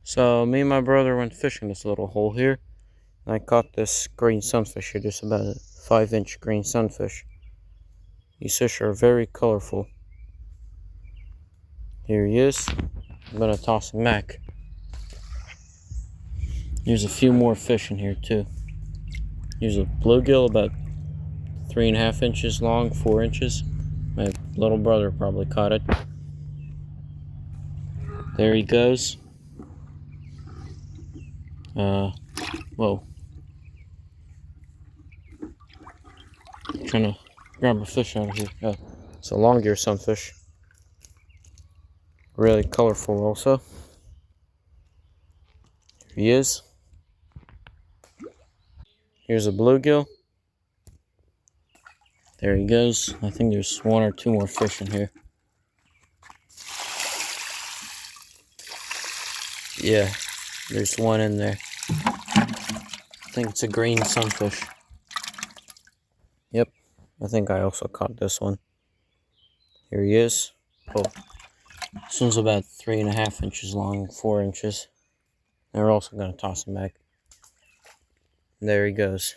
So me and my brother went fishing this little hole here, and I caught this green sunfish here, just about a 5-inch green sunfish. These fish are very colorful. Here he is. I'm gonna toss him back. There's a few more fish in here too. Here's a bluegill about 3.5 inches long, 4 inches. My little brother probably caught it. There he goes. Whoa. Trying to grab a fish out of here. It's a long-ear sunfish. Really colorful also. Here he is. Here's a bluegill. There he goes. I think there's 1 or 2 more fish in here. Yeah, there's 1 in there. I think it's a green sunfish. Yep, I think I also caught this one. Here he is. Oh, this one's about 3.5 inches long, 4 inches. And we're also going to toss him back. There he goes.